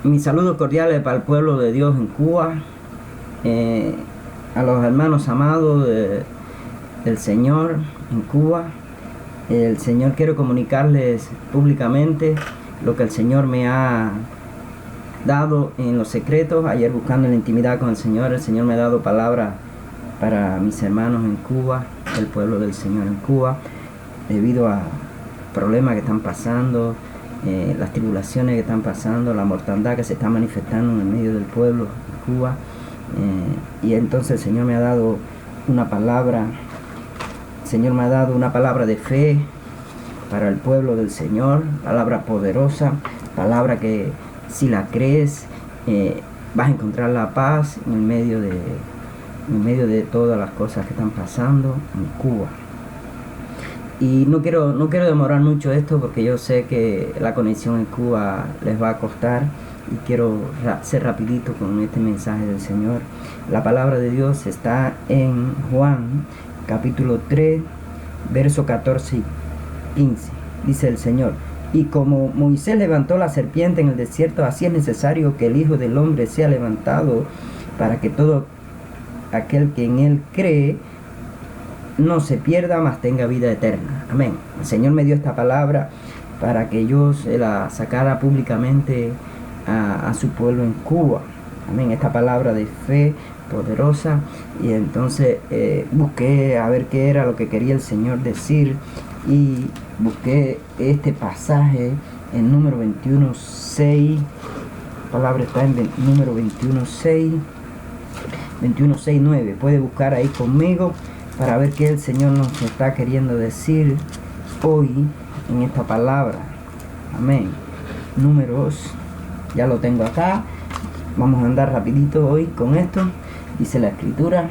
Mis saludos cordiales para el pueblo de Dios en Cuba, a los hermanos amados del Señor en Cuba. El Señor, quiero comunicarles públicamente lo que el Señor me ha dado en los secretos. Ayer, buscando en la intimidad con el Señor me ha dado palabra para mis hermanos en Cuba, el pueblo del Señor en Cuba, debido a problemas que están pasando, las tribulaciones que están pasando, la mortandad que se está manifestando en el medio del pueblo de Cuba. Y entonces el Señor me ha dado una palabra. El Señor me ha dado una palabra de fe para el pueblo del Señor, palabra poderosa, palabra que si la crees vas a encontrar la paz en medio de todas las cosas que están pasando en Cuba. Y no quiero demorar mucho esto, porque yo sé que la conexión en Cuba les va a costar, y quiero ser rapidito con este mensaje del Señor. La palabra de Dios está en Juan capítulo 3, versos 14 y 15. Dice el Señor: y como Moisés levantó la serpiente en el desierto, así es necesario que el Hijo del Hombre sea levantado, para que todo aquel que en él cree no se pierda, mas tenga vida eterna. Amén. El Señor me dio esta palabra para que yo se la sacara públicamente a su pueblo en Cuba. Amén. Esta palabra de fe poderosa. Y entonces busqué a ver qué era lo que quería el Señor decir, y busqué este pasaje en número 21:6. La palabra está en número 21:6, 21:6-9. Puede buscar ahí conmigo para ver qué el Señor nos está queriendo decir hoy en esta palabra. Amén. Números, ya lo tengo acá. Vamos a andar rapidito hoy con esto. Dice la escritura,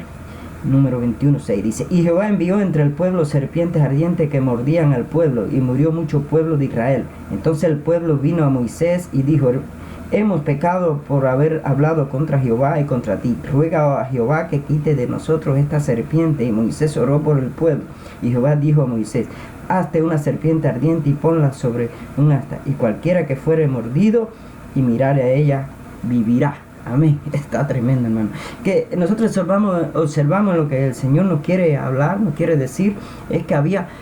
número 21:6. Dice: y Jehová envió entre el pueblo serpientes ardientes que mordían al pueblo, y murió mucho pueblo de Israel. Entonces el pueblo vino a Moisés y dijo: hemos pecado por haber hablado contra Jehová y contra ti. Ruega a Jehová que quite de nosotros esta serpiente. Y Moisés oró por el pueblo. Y Jehová dijo a Moisés: hazte una serpiente ardiente y ponla sobre un asta, y cualquiera que fuere mordido y mirare a ella, vivirá. Amén. Está tremendo, hermano. Que nosotros observamos lo que el Señor nos quiere hablar, nos quiere decir, es que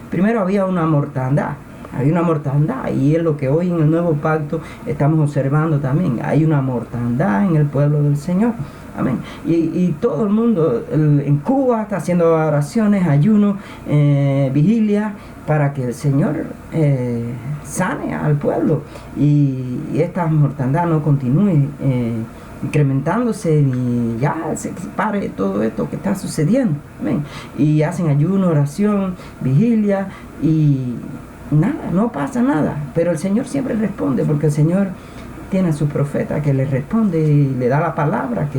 primero había una mortandad. Hay una mortandad, y es lo que hoy en el nuevo pacto estamos observando también. Hay una mortandad en el pueblo del Señor. Amén. Y todo el mundo en Cuba está haciendo oraciones, ayunos, vigilia, para que el Señor sane al pueblo, y esta mortandad no continúe incrementándose, y ya se pare todo esto que está sucediendo. Amén. Y hacen ayuno, oración, vigilia, y nada, no pasa nada. Pero el Señor siempre responde, porque el Señor tiene a su profeta que le responde y le da la palabra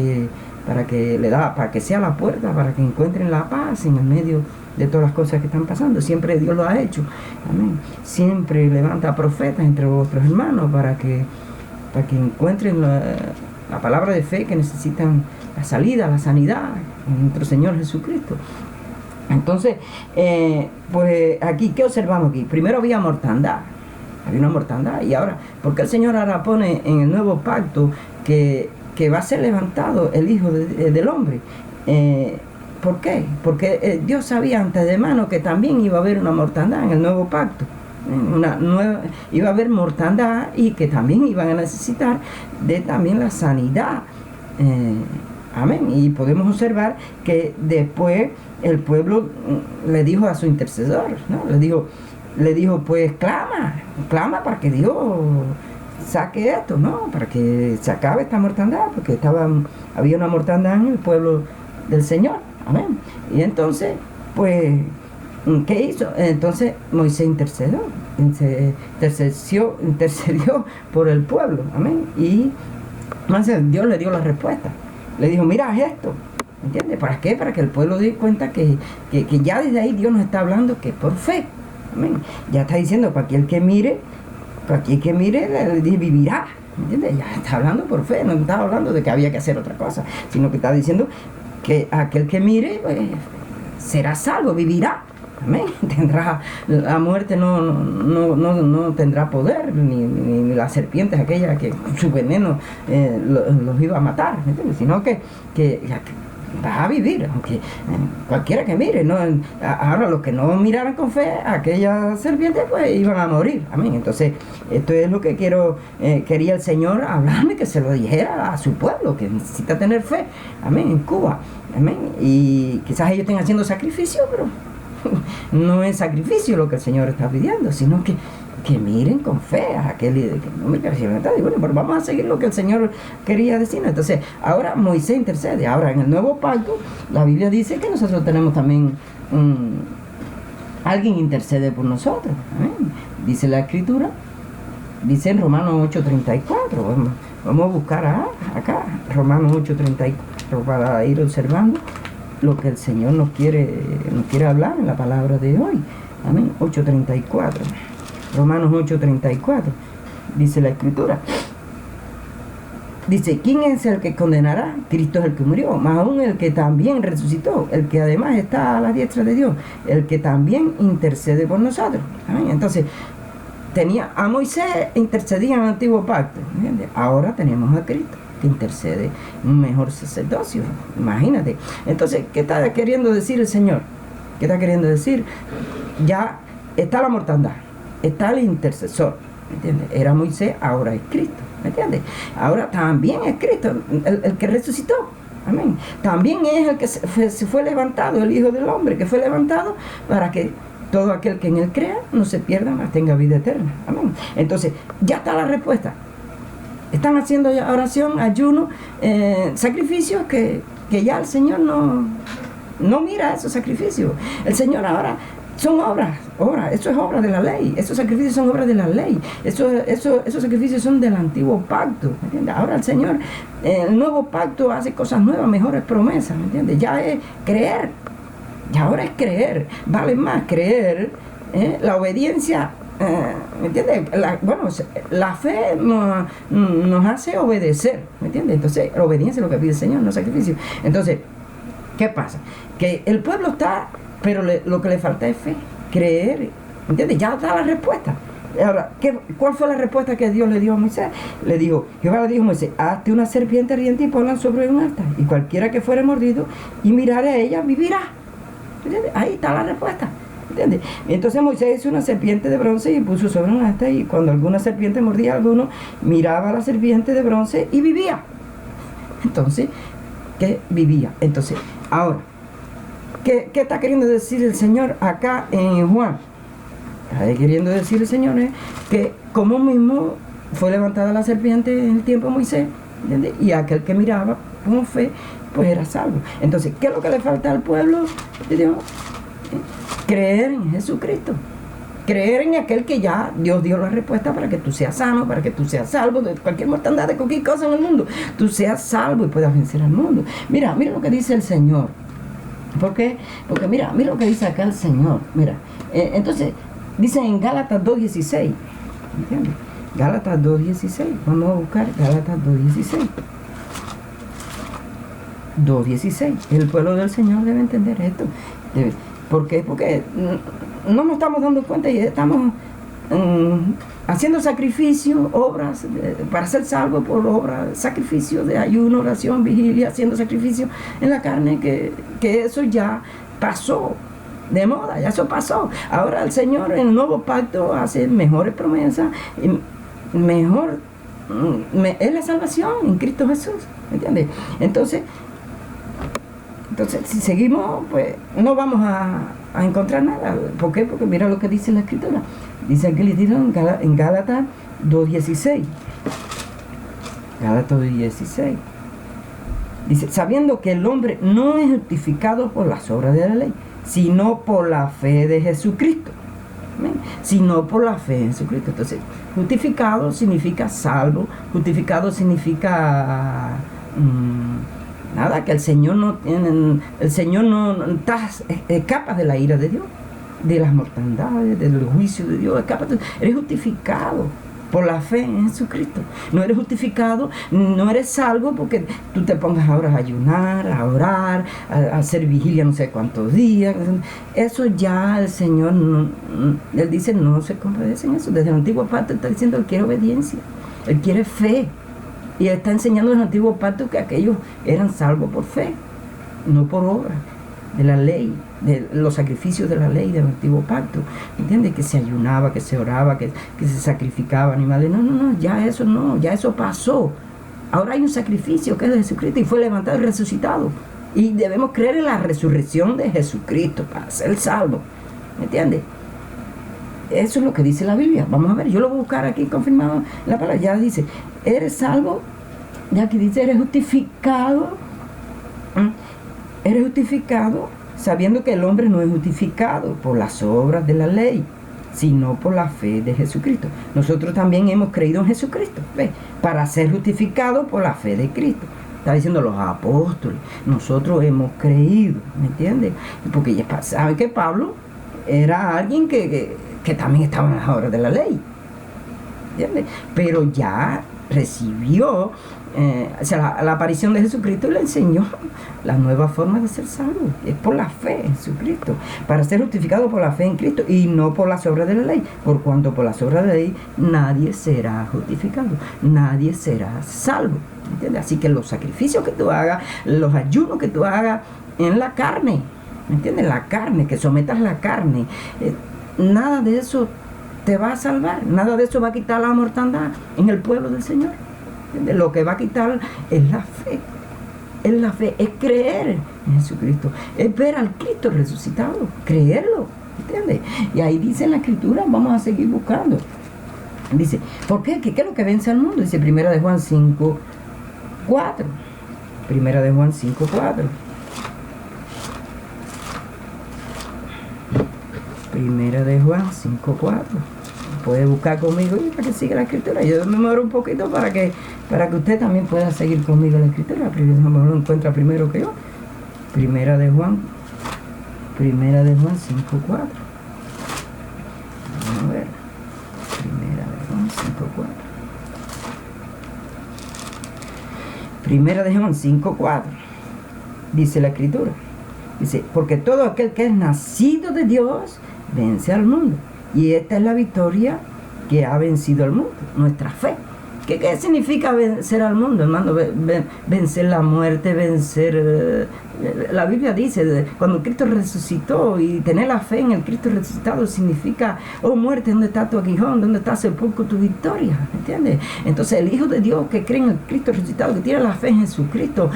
para que sea la puerta para que encuentren la paz en el medio de todas las cosas que están pasando. Siempre Dios lo ha hecho. Amén. Siempre levanta profetas entre vuestros hermanos para que encuentren la palabra de fe que necesitan, la salida, la sanidad en nuestro Señor Jesucristo. Entonces, pues aquí, ¿qué observamos aquí? Primero había mortandad. Había una mortandad. Y ahora, porque el Señor ahora pone en el nuevo pacto que va a ser levantado el Hijo del Hombre? ¿Por qué? Porque Dios sabía antes de mano que también iba a haber una mortandad en el nuevo pacto. Iba a haber mortandad, y que también iban a necesitar de también la sanidad. Amén. Y podemos observar que después el pueblo le dijo a su intercesor, ¿no? Le dijo, pues clama para que Dios saque esto, ¿no? Para que se acabe esta mortandad, porque había una mortandad en el pueblo del Señor. Amén. Y entonces, pues, ¿qué hizo? Entonces Moisés intercedió por el pueblo. Amén. Y entonces Dios le dio la respuesta. Le dijo: mira esto. ¿Entiendes? ¿Para qué? Para que el pueblo dé cuenta que ya desde ahí Dios nos está hablando que por fe. Amén. Ya está diciendo: para aquel que mire, le vivirá. ¿Entiendes? Ya está hablando por fe. No está hablando de que había que hacer otra cosa, sino que está diciendo que aquel que mire, pues, será salvo, vivirá. Amén. La muerte no tendrá poder, ni las serpientes aquellas que su veneno los iba a matar, ¿me entiendes? Sino que vas a vivir, aunque cualquiera que mire, ¿no? Ahora los que no miraran con fe a aquella serpiente, pues iban a morir. Amén. Entonces, esto es lo que quería el Señor hablarme, que se lo dijera a su pueblo, que necesita tener fe. Amén. En Cuba. Amén. Y quizás ellos estén haciendo sacrificio, pero no es sacrificio lo que el Señor está pidiendo, sino que miren con fe a aquel que no me parece. Y bueno, pero vamos a seguir lo que el Señor quería decirnos. Entonces, ahora Moisés intercede. Ahora, en el nuevo pacto, la Biblia dice que nosotros tenemos también alguien intercede por nosotros. Amén. Dice la Escritura, dice en Romanos 8:34. Vamos a buscar acá, Romanos 8:34, para ir observando lo que el Señor nos quiere hablar en la palabra de hoy. Amén. 8:34. Romanos 8:34. Dice la Escritura. Dice, ¿quién es el que condenará? Cristo es el que murió, más aún el que también resucitó, el que además está a la diestra de Dios, el que también intercede por nosotros. Amén. Entonces, tenía a Moisés, intercedía en el antiguo pacto. ¿Entiendes? Ahora tenemos a Cristo, que intercede un mejor sacerdocio. Imagínate. Entonces, ¿qué está queriendo decir el Señor? ¿Qué está queriendo decir? Ya está la mortandad, está el intercesor. ¿Me entiendes? Era Moisés, ahora es Cristo. ¿Me entiendes? Ahora también es Cristo, el que resucitó. Amén. También es el que se fue levantado, el Hijo del Hombre, que fue levantado para que todo aquel que en él crea no se pierda, mas tenga vida eterna. Amén. Entonces, ya está la respuesta. Están haciendo ya oración, ayuno, sacrificios que ya el Señor no mira esos sacrificios. El Señor ahora son obras, eso es obra de la ley. Esos sacrificios son obras de la ley. Esos sacrificios son del antiguo pacto. ¿Me entiendes? Ahora el Señor, el nuevo pacto hace cosas nuevas, mejores promesas. ¿Me entiendes? Ya es creer. Ya ahora es creer. Vale más creer. La obediencia, ¿me entiendes? La fe nos hace obedecer. ¿Me entiendes? Entonces, la obediencia es lo que pide el Señor, no sacrificio. Entonces, ¿qué pasa? Que el pueblo está, pero lo que le falta es fe, creer. ¿Entiendes? Ya está la respuesta. Ahora, ¿cuál fue la respuesta que Dios le dio a Moisés? Jehová le dijo a Moisés, hazte una serpiente ardiente y ponla sobre un altar, y cualquiera que fuere mordido y mirare a ella, vivirá. ¿Entiendes? Ahí está la respuesta. ¿Entiendes? Entonces Moisés hizo una serpiente de bronce y puso sobre un altar, y cuando alguna serpiente mordía a alguno, miraba a la serpiente de bronce y vivía. Entonces, ¿qué vivía? Entonces, ahora, ¿qué está queriendo decir el Señor acá en Juan? Está queriendo decir el Señor que como mismo fue levantada la serpiente en el tiempo de Moisés, ¿entiendes? Y aquel que miraba con fe, pues era salvo. Entonces, ¿qué es lo que le falta al pueblo de Dios? Creer en Jesucristo. Creer en aquel que ya Dios dio la respuesta para que tú seas sano, para que tú seas salvo de cualquier mortandad, de cualquier cosa en el mundo. Tú seas salvo y puedas vencer al mundo. Mira lo que dice el Señor. ¿Por qué? Porque mira lo que dice acá el Señor. Mira, entonces, dice en Gálatas 2:16. ¿Entiendes? Gálatas 2:16. Vamos a buscar Gálatas 2:16. 2:16. El pueblo del Señor debe entender esto. ¿Por qué? Porque no nos estamos dando cuenta y estamos haciendo sacrificios, obras para ser salvos por obras, sacrificios de ayuno, oración, vigilia, haciendo sacrificios en la carne, que eso ya pasó de moda, ya eso pasó. Ahora el Señor en el nuevo pacto hace mejores promesas, es la salvación en Cristo Jesús, ¿me entiendes? Entonces, si seguimos, pues no vamos a encontrar nada. ¿Por qué? Porque mira lo que dice la Escritura. Dice aquí en Gálatas 2:16. Gálatas 2:16. Dice, sabiendo que el hombre no es justificado por las obras de la ley, sino por la fe de Jesucristo. ¿Amén? Sino por la fe en Jesucristo. Entonces, justificado significa salvo. Justificado significa nada, que el Señor no escapas de la ira de Dios, de las mortandades, del juicio de Dios, eres justificado. por la fe en Jesucristo. No eres justificado, no eres salvo porque tú te pongas ahora a ayunar, a orar, a hacer vigilia no sé cuántos días. Eso ya el Señor, Él dice, no se compadece en eso. Desde el antiguo pacto está diciendo, Él quiere obediencia, Él quiere fe. Y Él está enseñando en el antiguo pacto que aquellos eran salvos por fe, no por obra de la ley, de los sacrificios de la ley del antiguo pacto. ¿Entiendes? Que se ayunaba, que se oraba, que se sacrificaba animales. No, ya eso pasó. Ahora hay un sacrificio que es de Jesucristo y fue levantado y resucitado. Y debemos creer en la resurrección de Jesucristo para ser salvos. ¿Me entiendes? Eso es lo que dice la Biblia. Vamos a ver, yo lo voy a buscar aquí confirmado en la palabra. Ya dice, eres salvo. Ya aquí dice, eres justificado. Eres justificado sabiendo que el hombre no es justificado por las obras de la ley, sino por la fe de Jesucristo. Nosotros también hemos creído en Jesucristo, ¿ves? Para ser justificados por la fe de Cristo. Está diciendo los apóstoles, nosotros hemos creído, ¿me entiendes? Porque ya saben que Pablo era alguien que también estaba en las obras de la ley, ¿entiendes? Pero ya recibió la aparición de Jesucristo y le enseñó la nueva forma de ser salvo. Es por la fe en Jesucristo, para ser justificado por la fe en Cristo y no por las obras de la ley, por cuanto por las obras de la ley nadie será justificado, nadie será salvo, ¿entiendes? Así que los sacrificios que tú hagas, los ayunos que tú hagas en la carne, ¿me entiendes? La carne, que sometas la carne, nada de eso te va a salvar, nada de eso va a quitar la mortandad en el pueblo del Señor. Lo que va a quitar es la fe. Es la fe, es creer en Jesucristo, es ver al Cristo resucitado, creerlo, ¿entiendes? Y ahí dice en la Escritura, vamos a seguir buscando. Dice, ¿por qué? ¿Qué es lo que vence al mundo? Dice 1 de Juan 5:4. 1 de Juan 5:4. 1 de Juan 5:4. Puede buscar conmigo y para que siga la Escritura. Yo me muero un poquito para que usted también pueda seguir conmigo la Escritura. A lo mejor lo encuentra primero que yo. 1 de Juan 5:4. Vamos a ver. 1 de Juan 5:4. 1 de Juan 5:4. Dice la Escritura. Dice, porque todo aquel que es nacido de Dios vence al mundo. Y esta es la victoria que ha vencido al mundo, nuestra fe. ¿Qué significa vencer al mundo, hermano? Vencer la muerte, vencer... la Biblia dice, cuando Cristo resucitó, y tener la fe en el Cristo resucitado significa, oh muerte, ¿dónde está tu aguijón? ¿Dónde está sepulcro tu victoria? ¿Entiendes? Entonces el Hijo de Dios que cree en el Cristo resucitado, que tiene la fe en Jesucristo,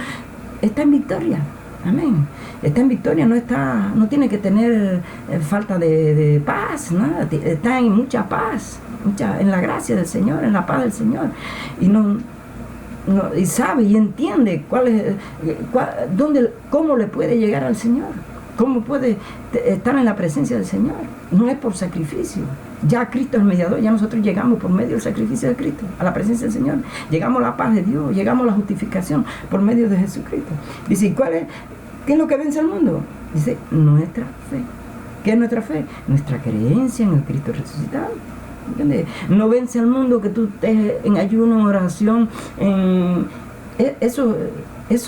está en victoria. Amén. Está en victoria, no tiene que tener falta de paz, nada. Está en mucha paz, en la gracia del Señor, en la paz del Señor. Y sabe y entiende cómo le puede llegar al Señor, cómo puede estar en la presencia del Señor. No es por sacrificio. Ya Cristo es el mediador, ya nosotros llegamos por medio del sacrificio de Cristo a la presencia del Señor. Llegamos a la paz de Dios, llegamos a la justificación por medio de Jesucristo. Dice, ¿qué es lo que vence al mundo? Dice, nuestra fe. ¿Qué es nuestra fe? Nuestra creencia en el Cristo resucitado. ¿Entiendes? No vence al mundo que tú estés en ayuno, en oración, eso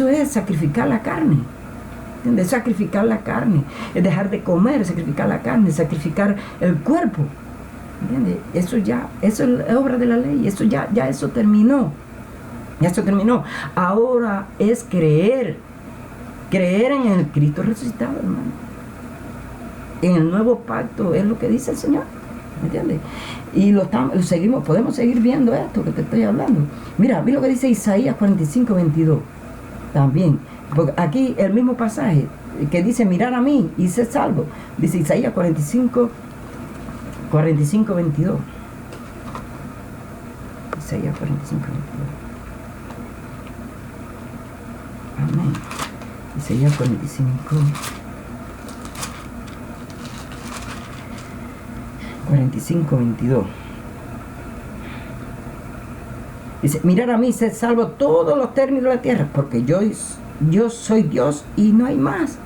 es sacrificar la carne. ¿Entiendes? Sacrificar la carne, es dejar de comer, sacrificar la carne, sacrificar el cuerpo. ¿Entiendes? Eso es obra de la ley, eso terminó. Ya eso terminó. Ahora es creer en el Cristo resucitado, hermano. En el nuevo pacto es lo que dice el Señor. ¿Me entiendes? Y podemos seguir viendo esto que te estoy hablando. Mira lo que dice Isaías 45:22. También. Porque aquí el mismo pasaje que dice mirar a mí y ser salvo. Dice Isaías 45:22. Isaías 45:22. Amén. Isaías 45:22. Dice, mirar a mí, ser salvo todos los términos de la tierra, porque yo soy Dios y no hay más.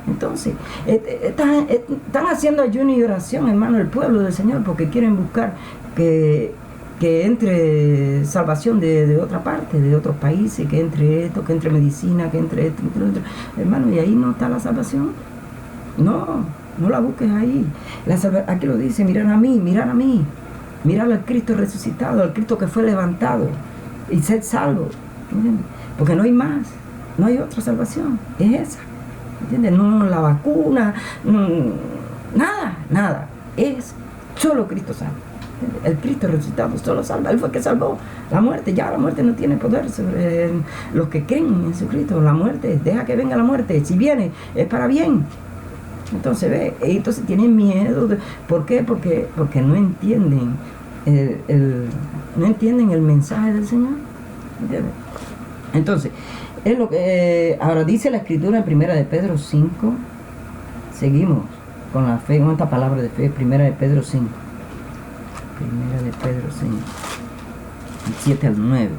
Entonces, están haciendo ayuno y oración, hermano, el pueblo del Señor, porque quieren buscar que que entre salvación de otra parte, de otros países, que entre esto, que entre medicina, que entre esto, que entre otro. Hermano, y ahí no está la salvación. No la busques ahí. Aquí lo dice, mirar a mí, mirar al Cristo resucitado, al Cristo que fue levantado, y ser salvo, ¿entiendes? Porque no hay más, no hay otra salvación, es esa, ¿entiendes? No la vacuna, nada, es solo Cristo salva. El Cristo resucitado solo salva. Él fue el que salvó la muerte. Ya la muerte no tiene poder sobre los que creen en Jesucristo. La muerte, deja que venga la muerte. Si viene, es para bien. Entonces, entonces tienen miedo. ¿Por qué? Porque no entienden no entienden el mensaje del Señor. ¿Entiendes? Entonces, es lo que ahora dice la Escritura en 1 de Pedro 5. Seguimos con la fe, con esta palabra de fe. 1 de Pedro 5. 1 de Pedro 5, 7 al 9.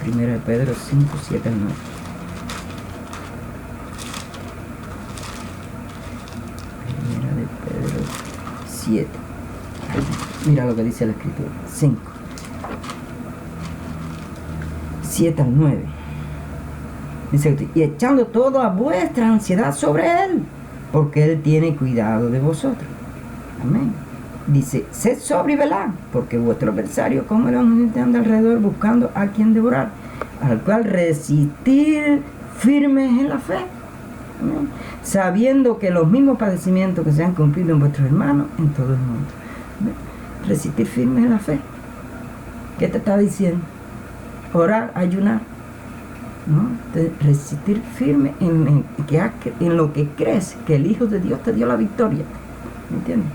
1 de Pedro 5, 7 al 9. 1 de Pedro 7. Mira lo que dice la Escritura. 5. 7 al 9. Dice, y echando toda vuestra ansiedad sobre Él, porque Él tiene cuidado de vosotros. Amén. Dice, sed sobrio y velad, porque vuestro adversario, como el león, anda alrededor buscando a quien devorar, al cual resistir firmes en la fe, ¿no? Sabiendo que los mismos padecimientos que se han cumplido en vuestros hermanos en todo el mundo, ¿no? Resistir firmes en la fe. ¿Qué te está diciendo? Orar, ayunar, ¿no? Resistir firme en lo que crees que el Hijo de Dios te dio la victoria, ¿me entiendes?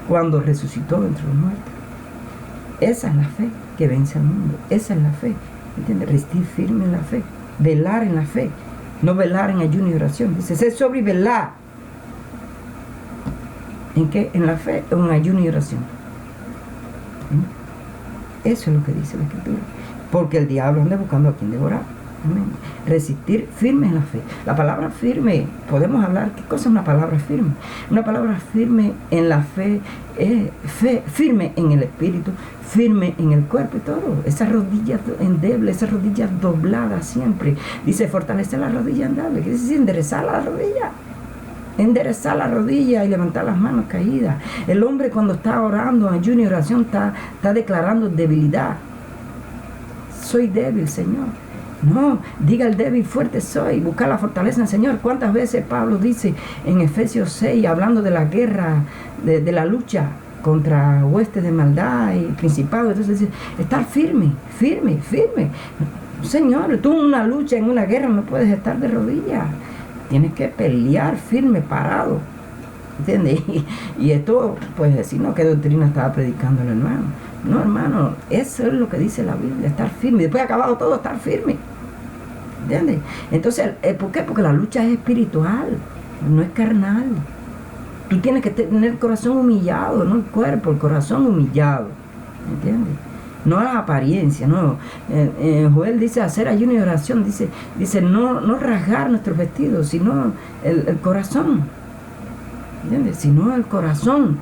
Cuando resucitó entre los muertos. Esa es la fe que vence al mundo. Esa es la fe. ¿Entiendes? Resistir firme en la fe. Velar en la fe. No velar en ayuno y oración. Dice, ser sobrio y velar. ¿En qué? En la fe o en ayuno y oración. Eso es lo que dice la Escritura. Porque el diablo anda buscando a quien devorar. Amén. Resistir firme en la fe. La palabra firme, podemos hablar, ¿qué cosa es una palabra firme? Una palabra firme en la fe es firme en el espíritu, firme en el cuerpo y todo. Esas rodillas endebles, esas rodillas dobladas siempre. Dice, fortalecer la rodilla endeble. ¿Qué dice decir? Enderezar la rodilla. Enderezar la rodilla y levantar las manos caídas. El hombre cuando está orando en ayuno y oración está declarando debilidad. Soy débil, Señor. No, diga el débil, fuerte soy, buscar la fortaleza en el Señor. ¿Cuántas veces Pablo dice en Efesios 6, hablando de la guerra, de la lucha contra huestes de maldad y principados? Entonces dice, estar firme. Señor, tú en una lucha, en una guerra, no puedes estar de rodillas. Tienes que pelear firme, parado. ¿Entiendes? Y esto, pues decir, no, ¿qué doctrina estaba predicando el hermano? No, hermano, eso es lo que dice la Biblia, estar firme. Después de acabado todo, estar firme. ¿Entiendes? Entonces, ¿por qué? Porque la lucha es espiritual, no es carnal. Tú tienes que tener el corazón humillado, no el cuerpo, el corazón humillado. ¿Entiendes? No la apariencia, no. Joel dice hacer ayuno y oración, dice no rasgar nuestros vestidos, sino el corazón. ¿Entiendes? Sino el corazón.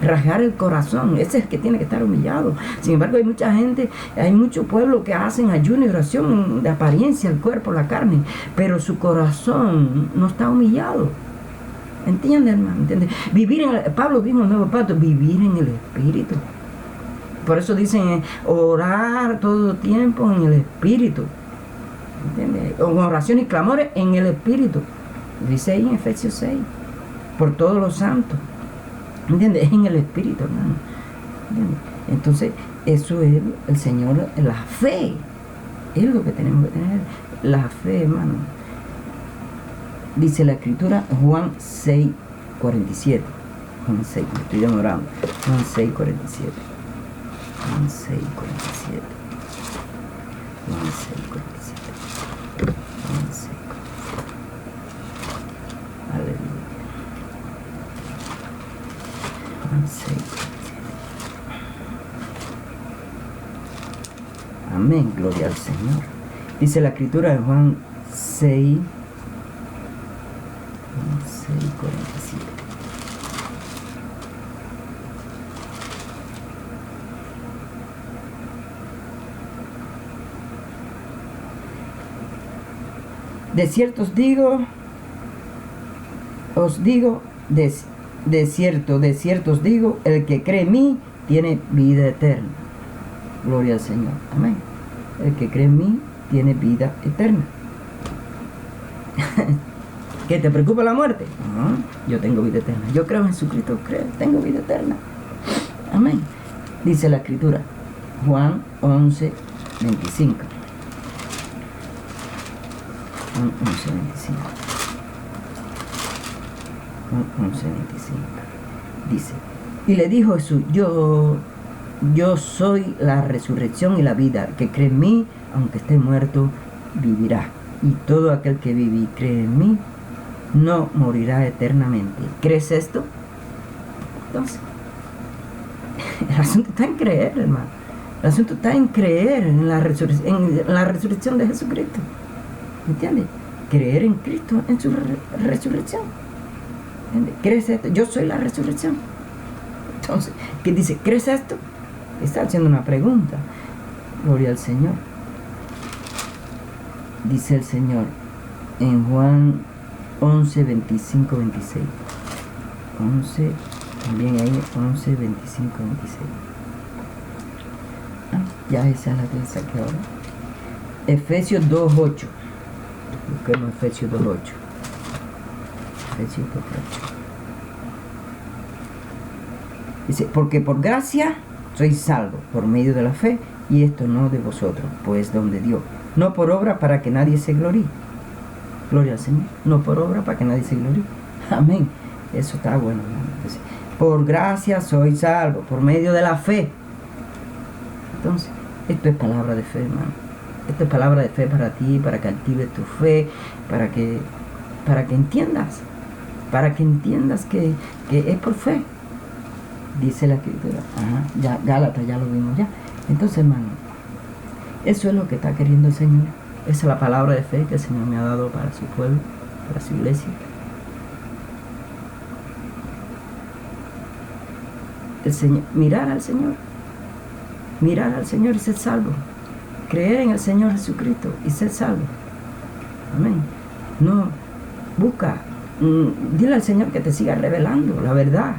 Rasgar el corazón, ese es el que tiene que estar humillado. Sin embargo, hay mucha gente, hay mucho pueblo que hacen ayuno y oración de apariencia, el cuerpo, la carne, pero su corazón no está humillado. ¿Entiendes, hermano? ¿Entiendes? Pablo dijo en el Nuevo Pacto, vivir en el Espíritu. Por eso dicen orar todo tiempo en el Espíritu. ¿Entiendes? Con oración y clamores en el Espíritu. Dice ahí en Efesios 6, por todos los santos. ¿Entiendes? Es en el Espíritu, hermano. ¿Entiendes? Entonces, eso es el Señor, la fe. Es lo que tenemos que tener. La fe, hermano. Dice la Escritura, Juan 6, 47. Juan 6, me estoy demorando. Juan 6, 47. Juan 6, 47. Juan 6, 47. Juan 6, 47. Aleluya. Juan 6, 47. Amén, gloria al Señor. Dice la Escritura de Juan 6, 47. De cierto os digo, de cierto os digo, el que cree en mí tiene vida eterna. Gloria al Señor. Amén. El que cree en mí tiene vida eterna. ¿Qué te preocupa la muerte? No, yo tengo vida eterna. Yo creo en Jesucristo, tengo vida eterna. Amén. Dice la Escritura, Juan 11, 25. Juan 11, 25. Juan 11, 25. Dice, y le dijo Jesús, yo soy la resurrección y la vida. El que cree en mí, aunque esté muerto, vivirá. Y todo aquel que vive y cree en mí, no morirá eternamente. ¿Crees esto? Entonces, el asunto está en creer, hermano. El asunto está en creer en la resurrección de Jesucristo. ¿Me entiendes? Creer en Cristo, en su resurrección. ¿Entiendes? ¿Crees esto? Yo soy la resurrección. Entonces, ¿qué dice? ¿Crees esto? Está haciendo una pregunta. Gloria al Señor. Dice el Señor en Juan 11, 25, 26. 11, también ahí 11, 25, 26. Ya esa es la que saqué ahora. Efesios 2, 8. Busquemos Efesios 2, 8. Efesios 2, 8. Dice, porque por gracia sois salvos por medio de la fe, y esto no de vosotros, pues don de Dios, no por obra para que nadie se gloríe. Gloria al Señor. No por obra para que nadie se gloríe. Amén. Eso está bueno, hermano. Entonces, por gracia sois salvos por medio de la fe. Entonces, esto es palabra de fe, hermano. Esto es palabra de fe para ti, para que actives tu fe, para que entiendas. Para que entiendas que es por fe. Dice la Escritura. Ajá, ya, Gálatas, ya lo vimos ya. Entonces, hermano, eso es lo que está queriendo el Señor. Esa es la palabra de fe que el Señor me ha dado para su pueblo, para su iglesia. El Señor, mirar al Señor y ser salvo. Creer en el Señor Jesucristo y ser salvo. Amén. No, busca, dile al Señor que te siga revelando la verdad.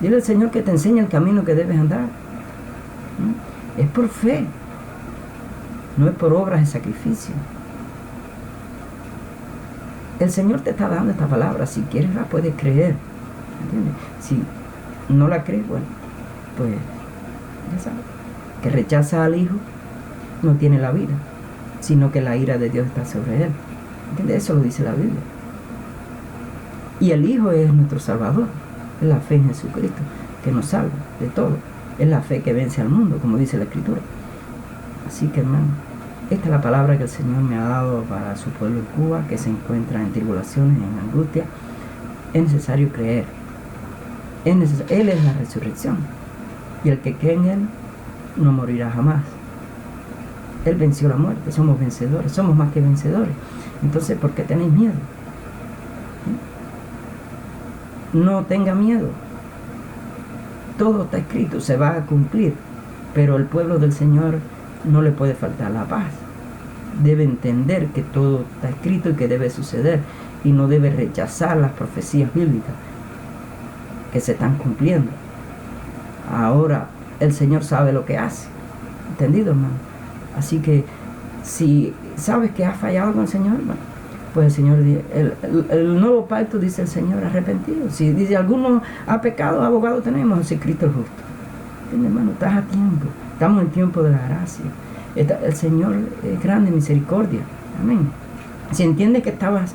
Dile al Señor que te enseñe el camino que debes andar. Es por fe. No es por obras de sacrificio. El Señor te está dando esta palabra. Si quieres la puedes creer. ¿Entiendes? Si no la crees, bueno, pues ya sabes. Que rechaza al Hijo no tiene la vida, sino que la ira de Dios está sobre él. ¿Entiendes? Eso lo dice la Biblia. Y el Hijo es nuestro Salvador. Es la fe en Jesucristo que nos salva de todo. Es la fe que vence al mundo, como dice la Escritura. Así que, hermano, esta es la palabra que el Señor me ha dado para su pueblo en Cuba, que se encuentra en tribulaciones, en angustia. Es necesario creer. Él es la resurrección. Y el que cree en Él no morirá jamás. Él venció la muerte. Somos vencedores. Somos más que vencedores. Entonces, ¿por qué tenéis miedo? No tenga miedo. Todo está escrito, se va a cumplir. Pero el pueblo del Señor no le puede faltar la paz. Debe entender que todo está escrito y que debe suceder. Y no debe rechazar las profecías bíblicas que se están cumpliendo. Ahora el Señor sabe lo que hace. ¿Entendido, hermano? Así que si sabes que has fallado con el Señor, hermano, pues el Señor, el nuevo pacto, dice el Señor, arrepentido. Si dice alguno ha pecado, abogado tenemos, es Cristo el justo. ¿Entiendes, hermano? Estás a tiempo. Estamos en tiempo de la gracia. El Señor es grande en misericordia. Amén. Si entiendes que estabas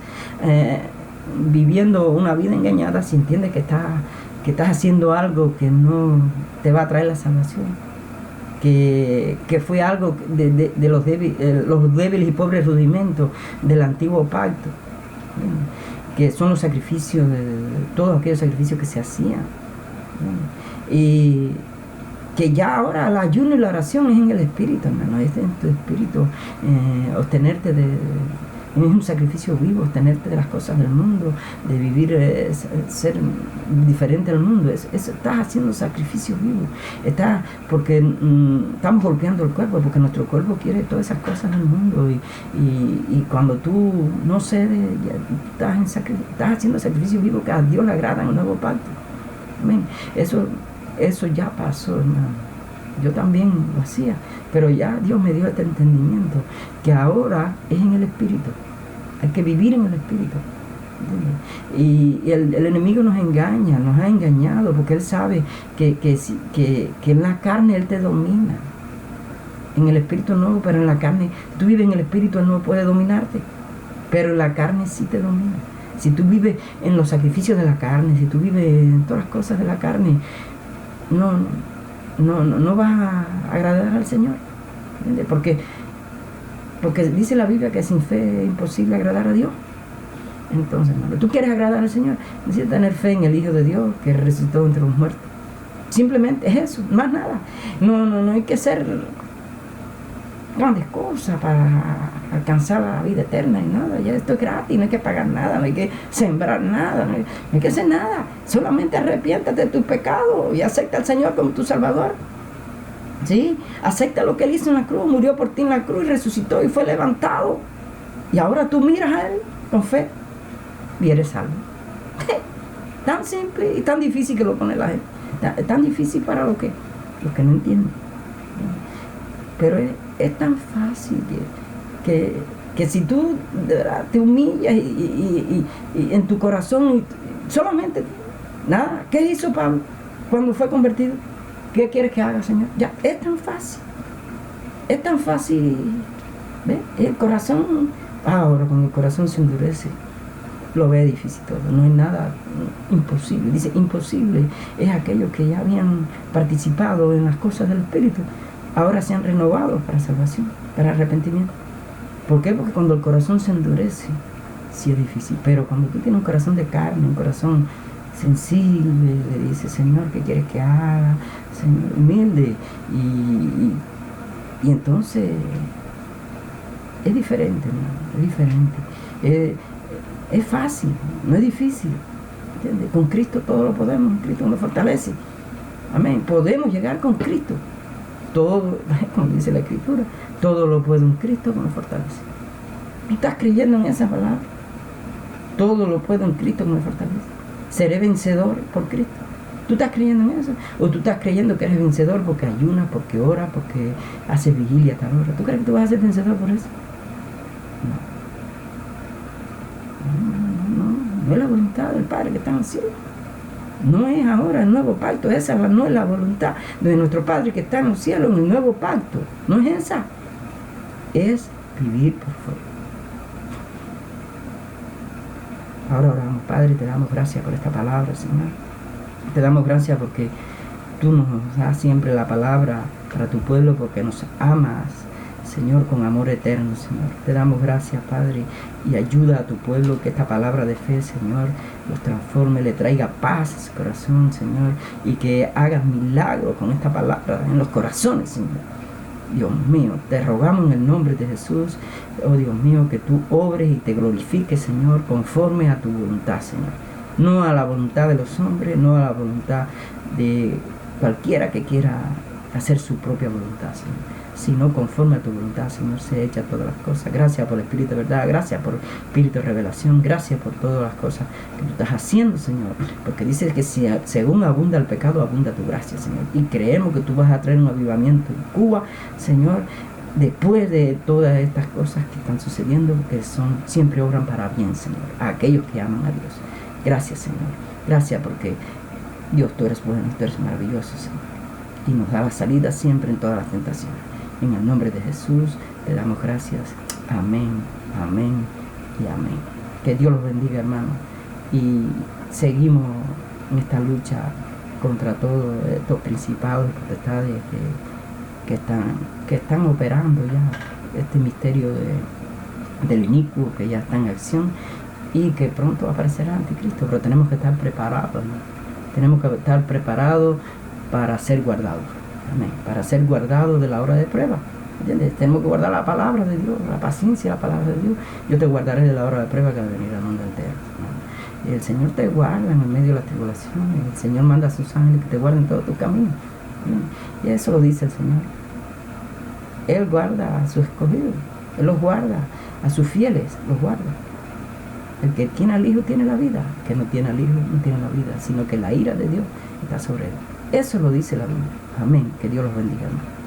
viviendo una vida engañada, si entiendes que estás haciendo algo que no te va a traer la salvación, que fue algo de los débiles y pobres rudimentos del antiguo pacto, que son los sacrificios, todos aquellos sacrificios que se hacían, y que ya ahora el ayuno y la oración es en el espíritu, hermano, es en tu espíritu, obtenerte Es un sacrificio vivo, tenerte de las cosas del mundo, de vivir, ser diferente al mundo. Estás haciendo sacrificio vivo. Porque estamos golpeando el cuerpo, porque nuestro cuerpo quiere todas esas cosas del mundo. Y cuando tú no cedes, estás haciendo sacrificio vivo que a Dios le agrada en el nuevo pacto. Amén. Eso ya pasó, hermano. Yo también lo hacía, pero ya Dios me dio este entendimiento, que ahora es en el Espíritu. Hay que vivir en el Espíritu. Y el enemigo nos engaña, nos ha engañado, porque él sabe que en la carne él te domina. En el Espíritu no, pero en la carne, tú vives en el Espíritu, él no puede dominarte, pero en la carne sí te domina. Si tú vives en los sacrificios de la carne, si tú vives en todas las cosas de la carne, no vas a agradar al Señor. ¿Entiendes? Porque dice la Biblia que sin fe es imposible agradar a Dios. Entonces, hermano, tú quieres agradar al Señor, necesitas tener fe en el Hijo de Dios que resucitó entre los muertos. Simplemente es eso, más nada. No hay que hacer grandes cosas para alcanzar la vida eterna y nada. Ya esto es gratis, no hay que pagar nada, no hay que sembrar nada, no hay que hacer nada. Solamente arrepiéntate de tus pecados y acepta al Señor como tu Salvador. ¿Sí? Acepta lo que Él hizo en la cruz, murió por ti en la cruz y resucitó y fue levantado. Y ahora tú miras a Él con fe y eres salvo. Tan simple y tan difícil que lo pone la gente. Tan difícil para los que no entienden. Pero es tan fácil que si tú de verdad te humillas y en tu corazón, solamente, nada, ¿qué hizo Pablo cuando fue convertido? ¿Qué quieres que haga, Señor? Ya, es tan fácil, ¿ves? El corazón, ahora cuando el corazón se endurece, lo ve difícil todo, no hay nada imposible. Dice, imposible es aquellos que ya habían participado en las cosas del Espíritu, ahora se han renovado para salvación, para arrepentimiento. ¿Por qué? Porque cuando el corazón se endurece, sí es difícil, pero cuando tú tienes un corazón de carne, un corazón sensible, le dices, Señor, ¿qué quieres que haga? Señor, humilde, y entonces es diferente, ¿no? Es diferente. Es fácil, no es difícil. ¿Entiendes? Con Cristo todo lo podemos, Cristo nos fortalece. Amén. Podemos llegar con Cristo. Todo, como dice la Escritura, todo lo puede un Cristo que nos fortalece. ¿Tú estás creyendo en esa palabra? Todo lo puede un Cristo que nos fortalece. Seré vencedor por Cristo. ¿Tú estás creyendo en eso? ¿O tú estás creyendo que eres vencedor porque ayunas, porque oras, porque haces vigilia a tal hora? ¿Tú crees que tú vas a ser vencedor por eso? No es la voluntad del Padre que está en el cielo. No es ahora el nuevo pacto, esa no es la voluntad de nuestro Padre que está en el cielo, en el nuevo pacto. No es esa. Es vivir por fe. Ahora oramos, Padre, te damos gracias por esta palabra, Señor. Te damos gracias porque tú nos das siempre la palabra para tu pueblo, porque nos amas, Señor, con amor eterno, Señor. Te damos gracias, Padre, y ayuda a tu pueblo que esta palabra de fe, Señor, los transforme, le traiga paz a su corazón, Señor, y que hagas milagros con esta palabra en los corazones, Señor. Dios mío, te rogamos en el nombre de Jesús, oh Dios mío, que tú obres y te glorifiques, Señor, conforme a tu voluntad, Señor. No a la voluntad de los hombres, no a la voluntad de cualquiera que quiera hacer su propia voluntad, Señor, sino conforme a tu voluntad, Señor, se echa todas las cosas. Gracias por el Espíritu de verdad, gracias por el Espíritu de revelación, gracias por todas las cosas que tú estás haciendo, Señor, porque dices que si según abunda el pecado, abunda tu gracia, Señor, y creemos que tú vas a traer un avivamiento en Cuba, Señor, después de todas estas cosas que están sucediendo, que siempre obran para bien, Señor, a aquellos que aman a Dios. Gracias, Señor, gracias porque Dios, tú eres bueno, tú eres maravilloso, Señor, y nos da la salida siempre en todas las tentaciones. En el nombre de Jesús te damos gracias. Amén, amén y amén. Que Dios los bendiga, hermano. Y seguimos en esta lucha contra todos estos principados y potestades que están operando ya este misterio del inicuo, que ya está en acción y que pronto aparecerá Anticristo. Pero tenemos que estar preparados, ¿no? Tenemos que estar preparados para ser guardados. Amén. Para ser guardado de la hora de prueba. ¿Entiendes? Tenemos que guardar la palabra de Dios, la paciencia, la palabra de Dios. Yo te guardaré de la hora de prueba que va a venir al mundo entero. ¿No? Y el Señor te guarda en el medio de las tribulaciones. El Señor manda a sus ángeles que te guarden todo tu camino. ¿No? Y eso lo dice el Señor. Él guarda a sus escogidos. Él los guarda. A sus fieles los guarda. El que tiene al Hijo tiene la vida. El que no tiene al Hijo no tiene la vida, sino que la ira de Dios está sobre él. Eso lo dice la Biblia. Amén. Que Dios los bendiga, hermano.